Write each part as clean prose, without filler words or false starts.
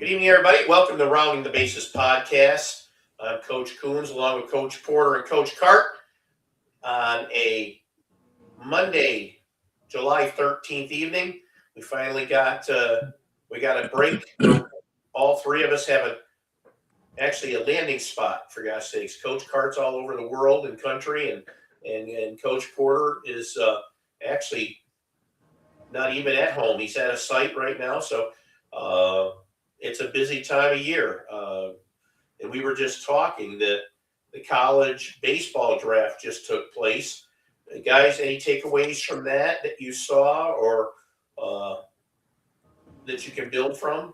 Good evening, everybody. Welcome to Rounding the Bases podcast. I'm Coach Coons along with Coach Porter and Coach Cart on a Monday, July 13th evening. We finally got a break. All three of us have actually a landing spot, for God's sakes. Coach Cart's all over the world and country, and Coach Porter is actually not even at home. He's at a site right now, so it's a busy time of year. And we were just talking that the college baseball draft just took place. Guys, any takeaways from that you saw or that you can build from?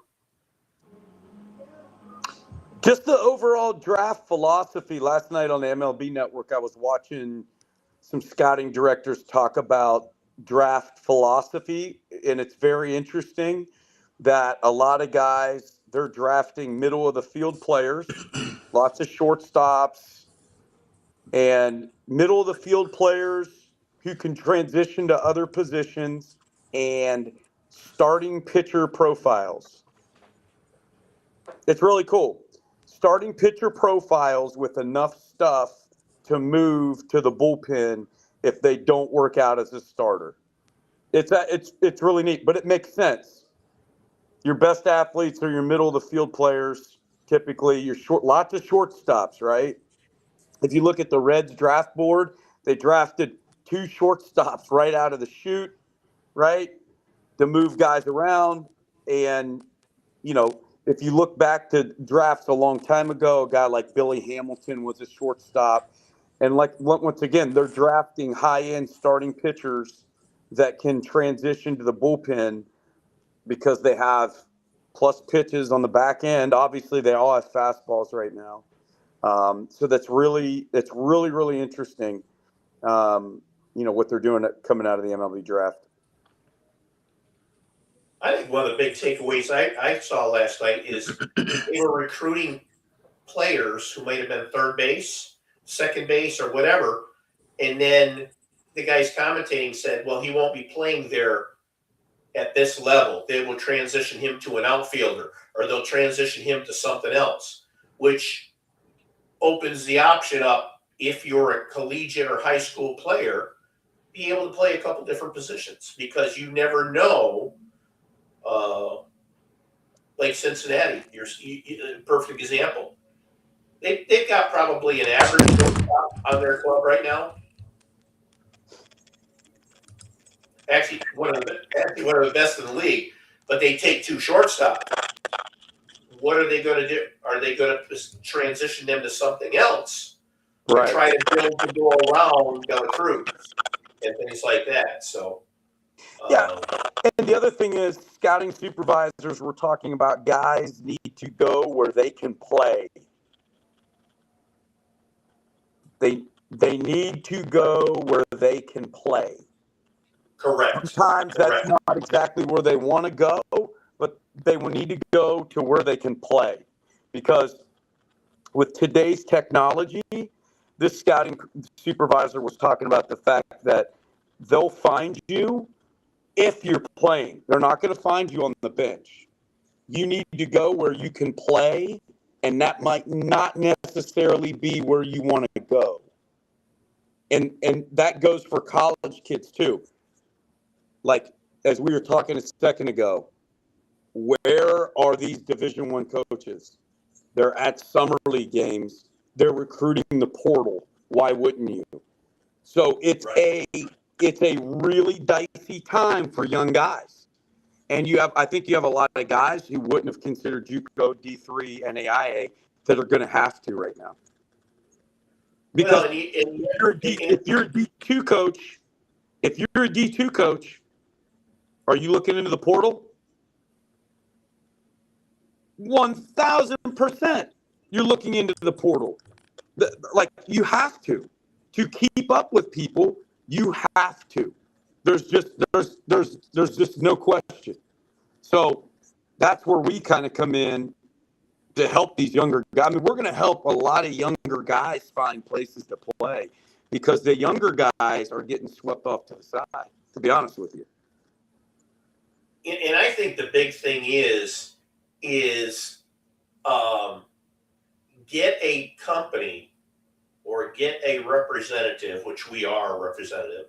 Just the overall draft philosophy. Last night on the MLB Network, I was watching some scouting directors talk about draft philosophy, and it's very interesting that a lot of guys, they're drafting middle of the field players, lots of shortstops, and middle of the field players who can transition to other positions, and starting pitcher profiles. It's really cool. Starting pitcher profiles with enough stuff to move to the bullpen if they don't work out as a starter. It's really neat, but it makes sense. Your best athletes are your middle of the field players. Typically, lots of shortstops, right? If you look at the Reds draft board, they drafted 2 shortstops right out of the chute, right? To move guys around. And, if you look back to drafts a long time ago, a guy like Billy Hamilton was a shortstop. And once again, they're drafting high-end starting pitchers that can transition to the bullpen because they have plus pitches on the back end. Obviously, they all have fastballs right now. So it's really, really interesting, what they're doing coming out of the MLB draft. I think one of the big takeaways I saw last night is they were recruiting players who might have been third base, second base, or whatever. And then the guys commentating said, well, he won't be playing there at this level. They will transition him to an outfielder, or they'll transition him to something else, which opens the option up if you're a collegiate or high school player, be able to play a couple different positions because you never know. Like Cincinnati, you're a perfect example. They've got probably an average on their club right now. Actually, one of the best in the league, but they take 2 shortstops. What are they going to do? Are they going to transition them to something else? Right. And try to build to go around Dela Cruz and things like that. So, yeah. And the other thing is, scouting supervisors were talking about guys need to go where they can play. They need to go where they can play. Correct. Sometimes that's not exactly where they want to go, but they will need to go to where they can play. Because with today's technology, this scouting supervisor was talking about the fact that they'll find you if you're playing. They're not going to find you on the bench. You need to go where you can play, and that might not necessarily be where you want to go. And that goes for college kids too. Like, as we were talking a second ago, where are these Division I coaches? They're at summer league games. They're recruiting the portal. Why wouldn't you? So it's a really dicey time for young guys. And I think you have a lot of guys who wouldn't have considered JUCO, D3, NAIA that are going to have to right now. Because if you're a D2 coach, are you looking into the portal? 1,000%. You're looking into the portal. You have to keep up with people. You have to. There's just no question. So that's where we kind of come in to help these younger guys. I mean, we're going to help a lot of younger guys find places to play because the younger guys are getting swept off to the side, to be honest with you. And I think the big thing is representative, which we are a representative,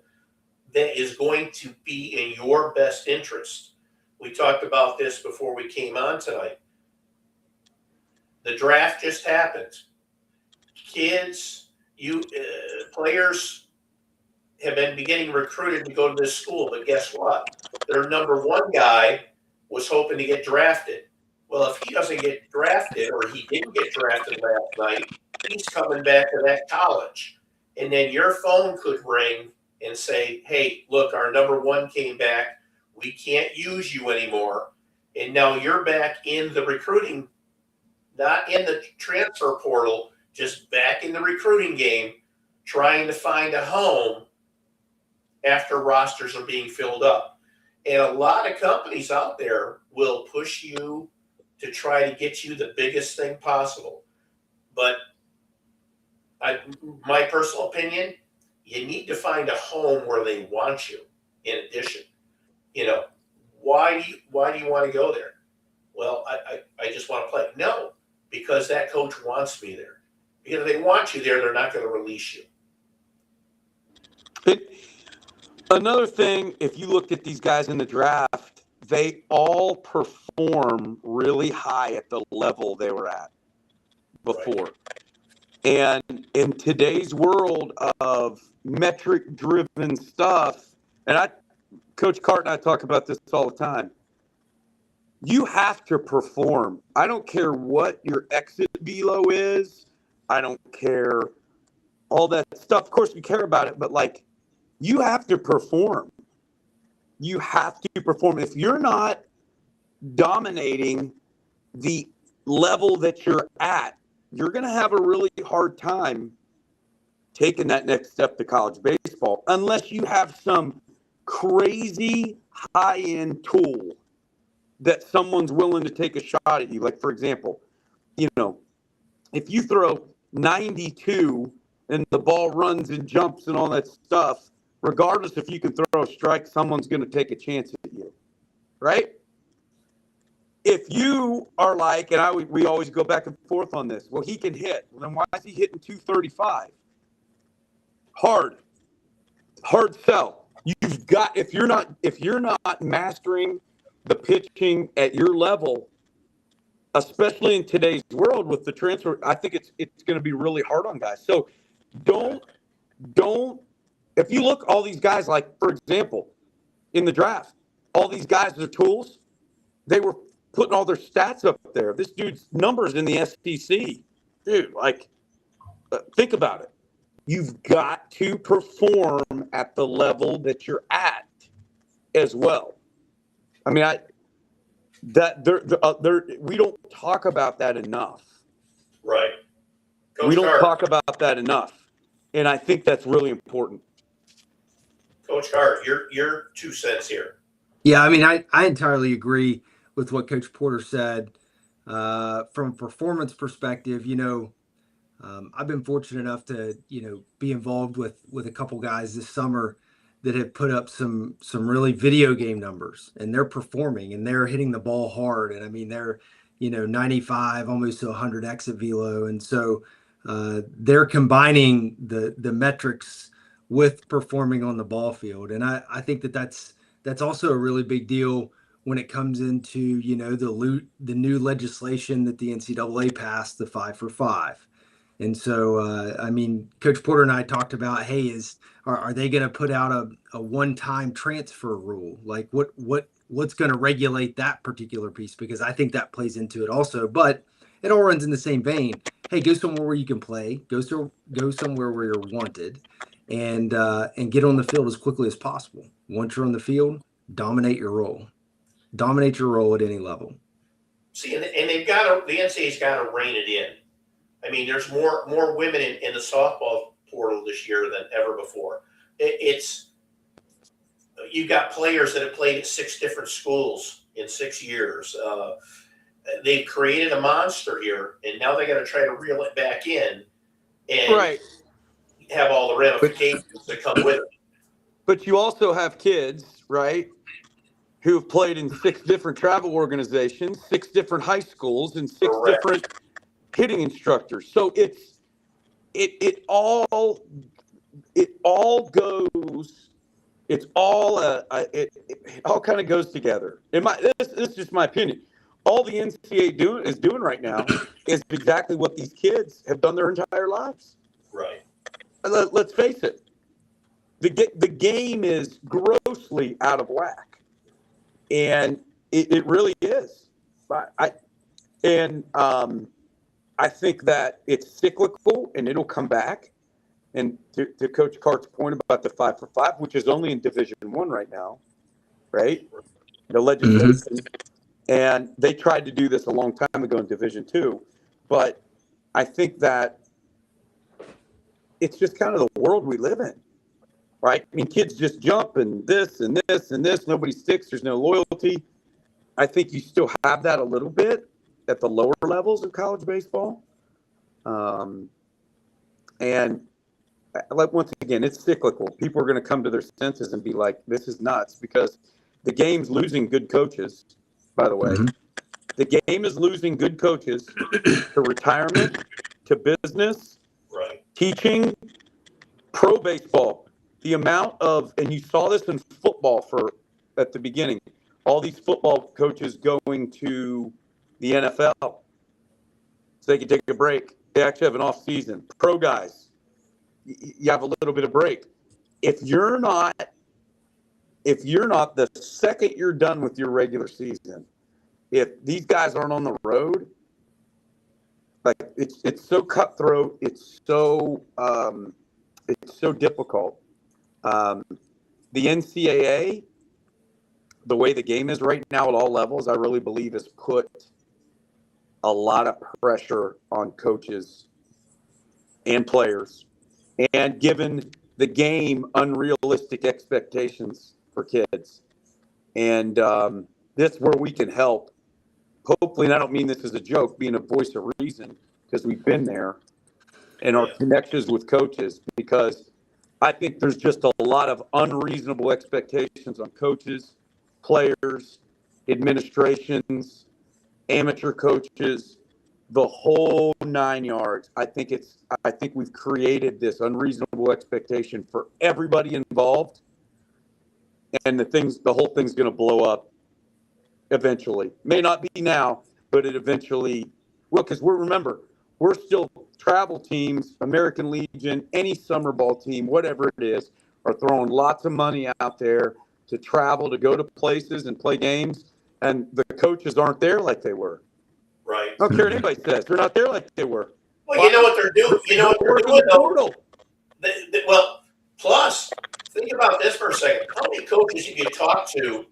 that is going to be in your best interest. We talked about this before we came on tonight. The draft just happened. Kids, players have been beginning recruited to go to this school, but guess what? Their number one guy was hoping to get drafted. Well, if he doesn't get drafted, or he didn't get drafted last night, he's coming back to that college. And then your phone could ring and say, hey, look, our number one came back. We can't use you anymore. And now you're back in the recruiting, not in the transfer portal, just back in the recruiting game, trying to find a home after rosters are being filled up. And a lot of companies out there will push you to try to get you the biggest thing possible. But my personal opinion, you need to find a home where they want you. In addition, why do you want to go there? Well, I just want to play. No, because that coach wants me there. Because if they want you there, they're not going to release you. Another thing, if you looked at these guys in the draft, they all perform really high at the level they were at before. Right. And in today's world of metric-driven stuff, and Coach Cart and I talk about this all the time, you have to perform. I don't care what your exit velo is. I don't care all that stuff. Of course, we care about it, but you have to perform. You have to perform. If you're not dominating the level that you're at, you're going to have a really hard time taking that next step to college baseball, unless you have some crazy high-end tool that someone's willing to take a shot at you. Like, for example, if you throw 92 and the ball runs and jumps and all that stuff, regardless if you can throw a strike, someone's going to take a chance at you, right? If you are we always go back and forth on this. Well, he can hit. Well, then why is he hitting 235? Hard sell. You've got, if you're not mastering the pitching at your level, especially in today's world with the transfer, I think it's going to be really hard on guys. So don't. If you look, all these guys, for example, in the draft, all these guys, their tools, they were putting all their stats up there. This dude's numbers in the SEC, dude, think about it. You've got to perform at the level that you're at as well. I mean, we don't talk about that enough. Right. We don't talk about that enough. And I think that's really important. Coach Hart, your 2 cents here. Yeah, I mean, I entirely agree with what Coach Porter said. From a performance perspective, I've been fortunate enough to, be involved with a couple guys this summer that have put up some really video game numbers, and they're performing and they're hitting the ball hard. And I mean, they're, 95, almost to 100 exit velo. And so they're combining the metrics with performing on the ball field. And I think that's also a really big deal when it comes into, the new legislation that the NCAA passed, the 5-for-5. And so, Coach Porter and I talked about, hey, are they going to put out a one-time transfer rule? Like what's going to regulate that particular piece? Because I think that plays into it also, but it all runs in the same vein. Hey, go somewhere where you can play, go somewhere where you're wanted, and get on the field as quickly as possible. Once you're on the field, dominate your role at any level. See, and the NCAA's got to rein it in. I mean, there's more women in the softball portal this year than ever before. You've got players that have played at 6 different schools in 6 years. They've created a monster here, and now they got to try to reel it back in and have all the ramifications that come with it. But you also have kids, right, who have played in 6 different travel organizations, 6 different high schools, and 6 different hitting instructors. So it all goes. It's all it all kind of goes together. This is just my opinion. All the NCAA is doing right now is exactly what these kids have done their entire lives. Right. Let's face it. The game is grossly out of whack, and it really is. I think that it's cyclical and it'll come back. And to Coach Cart's point about the 5-for-5, which is only in Division I right now, right? The legislation, and they tried to do this a long time ago in Division II, but I think that it's just kind of the world we live in, right? I mean, kids just jump and this and this and this. Nobody sticks. There's no loyalty. I think you still have that a little bit at the lower levels of college baseball, and like once again, it's cyclical. People are going to come to their senses and be like, "This is nuts," because the game's losing good coaches. By the way, the game is losing good coaches to retirement, to business, Right. teaching, pro baseball. The amount of, and you saw this in football at the beginning, all these football coaches going to the NFL so they can take a break. They actually have an off season. Pro guys, you have a little bit of break. If you're not the second you're done with your regular season, if these guys aren't on the road, like it's so cutthroat, it's so difficult. The NCAA, the way the game is right now at all levels, I really believe has put a lot of pressure on coaches and players, and given the game unrealistic expectations for kids. And this is where we can help. Hopefully, and I don't mean this as a joke, being a voice of reason, because we've been there, and our connections with coaches, because I think there's just a lot of unreasonable expectations on coaches, players, administrations, amateur coaches, the whole 9 yards. I think we've created this unreasonable expectation for everybody involved, and the whole thing's going to blow up eventually. May not be now, but it eventually will, because we're still travel teams, American Legion, any summer ball team, whatever it is, are throwing lots of money out there to travel, to go to places and play games, and the coaches aren't there like they were. Right. I don't care what anybody says. They're not there like they were. Well, you know what they're doing. You know what they're doing, though. Well, plus, think about this for a second. How many coaches have you talked to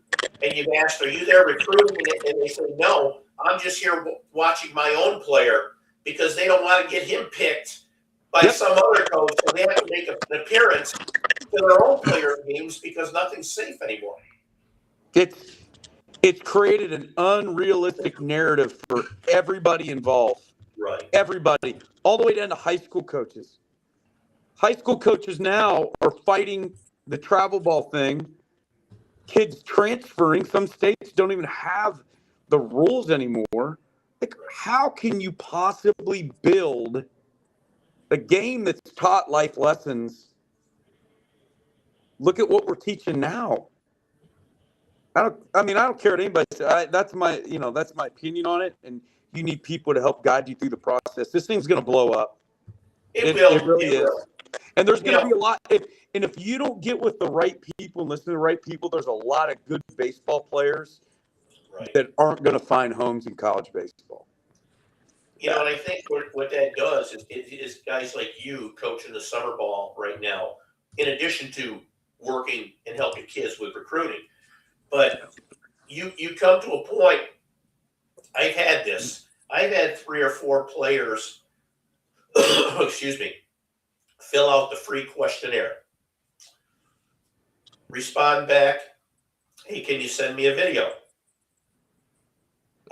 and you've asked, "Are you there recruiting?" And they say, "No, I'm just here watching my own player," because they don't want to get him picked by some other coach, so they have to make an appearance to their own player games because nothing's safe anymore. It's created an unrealistic narrative for everybody involved. Right. Everybody, all the way down to high school coaches. High school coaches now are fighting the travel ball thing. Kids transferring. Some states don't even have the rules anymore. Like, how can you possibly build a game that's taught life lessons? Look at what we're teaching now. I don't care what anybody says. That's my opinion on it. And you need people to help guide you through the process. This thing's going to blow up. It really is. And there's going to be a lot. If you don't get with the right people and listen to the right people, there's a lot of good baseball players that aren't going to find homes in college baseball. You know, and I think what that does is guys like you coaching the summer ball right now, in addition to working and helping kids with recruiting. But you come to a point, I've had 3 or 4 players, excuse me, fill out the free questionnaire. Respond back, "Hey, can you send me a video?"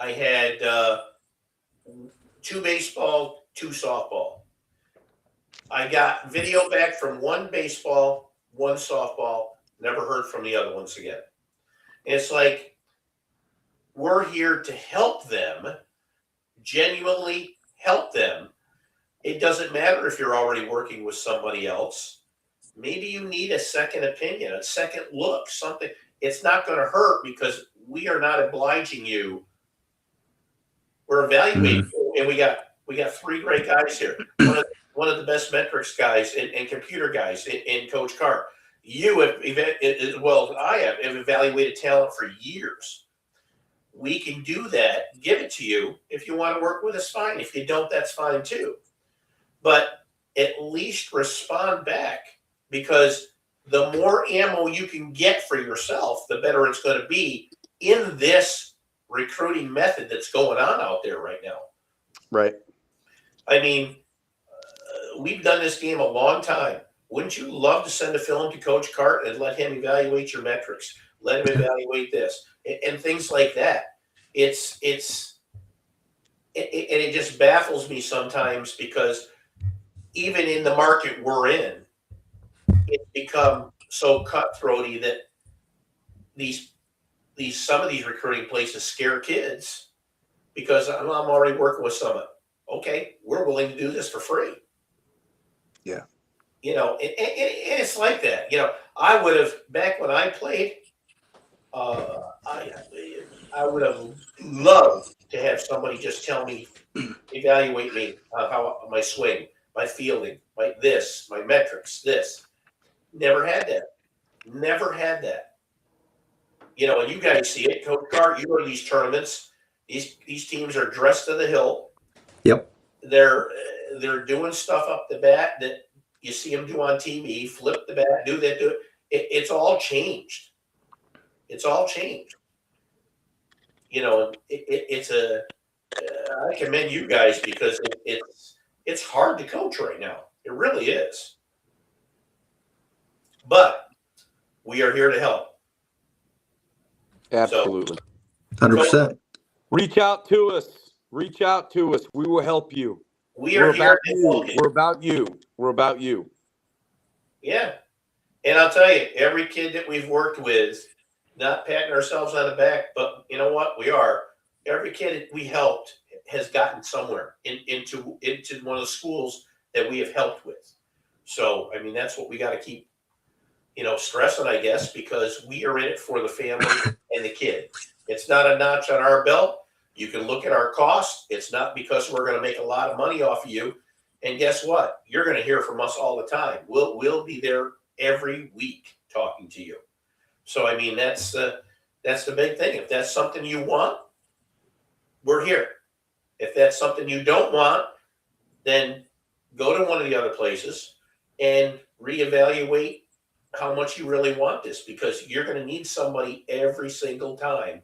I had 2 baseball, 2 softball. I got video back from 1 baseball, 1 softball, never heard from the other ones again. And it's like, we're here to help them, genuinely help them. It doesn't matter if you're already working with somebody else. Maybe you need a second opinion, a second look, something. It's not going to hurt because we are not obliging you. We're evaluating, and we got three great guys here. One of the best metrics guys and computer guys in Coach Carr. You have, as well as I have evaluated talent for years. We can do that, give it to you. If you want to work with us, fine. If you don't, that's fine too. But at least respond back, because the more ammo you can get for yourself, the better it's going to be in this recruiting method that's going on out there right now. Right. I mean, we've done this game a long time. Wouldn't you love to send a film to Coach Cart and let him evaluate your metrics? Let him evaluate this and things like that. It just baffles me sometimes, because even in the market we're in, it's become so cutthroaty that some of these recruiting places scare kids because I'm already working with someone. Okay, we're willing to do this for free. Yeah. You know, and it's like that. You know, I would have, back when I played, I would have loved to have somebody just tell me, evaluate me, how my swing, my fielding, my metrics, this. Never had that. Never had that. You know, and you guys see it, Coach Cart. You go to these tournaments. These teams are dressed to the hilt. Yep. They're doing stuff up the bat that you see them do on TV. Flip the bat, do that, do it. It's all changed. It's all changed. You know, I commend you guys, because it's hard to coach right now. It really is. But we are here to help. Absolutely. 100%. Reach out to us. Reach out to us. We will help you. We're here to help you. We're about you. We're about you. Yeah. And I'll tell you, every kid that we've worked with, not patting ourselves on the back, but you know what? We are. Every kid we helped has gotten somewhere into one of the schools that we have helped with. So, I mean, that's what we got to keep, stressing, I guess, because we are in it for the family and the kid. It's not a notch on our belt. You can look at our costs. It's not because we're going to make a lot of money off of you. And guess what? You're going to hear from us all the time. We'll be there every week talking to you. So, I mean, that's the big thing. If that's something you want, we're here. If that's something you don't want, then go to one of the other places and reevaluate how much you really want this, because you're going to need somebody every single time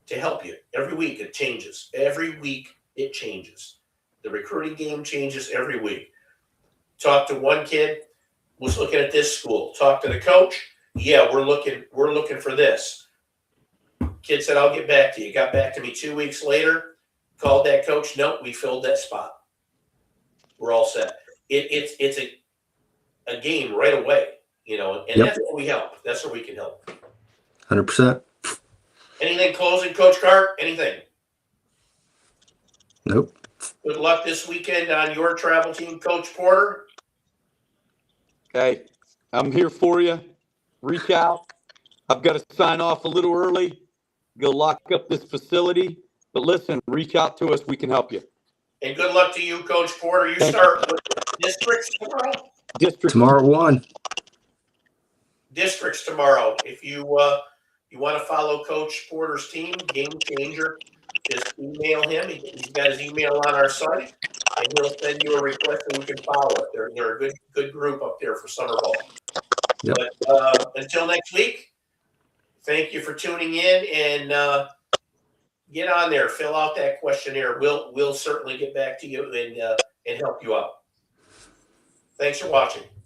to help you. Every week it changes. Every week it changes. The recruiting game changes every week. Talk to one kid, was looking at this school. Talk to the coach. Yeah, we're looking for this. Kid said, I'll get back to you. Got back to me 2 weeks later, called that coach. Nope, we filled that spot. We're all set. It's a game right away, and Yep. That's where we help. That's where we can help. 100%. Anything closing, Coach Cart? Anything? Nope. Good luck this weekend on your travel team, Coach Porter. Okay. I'm here for you. Reach out. I've got to sign off a little early. Go lock up this facility. But listen, reach out to us. We can help you. And good luck to you, Coach Porter. You start with districts tomorrow? District. Tomorrow at 1. Districts tomorrow. If you want to follow Coach Porter's team, Game Changer, just email him. He's got his email on our site, and he'll send you a request and we can follow it. They're a good group up there for summer ball. Yep. But until next week, thank you for tuning in, and get on there, fill out that questionnaire. We'll certainly get back to you and help you out. Thanks for watching.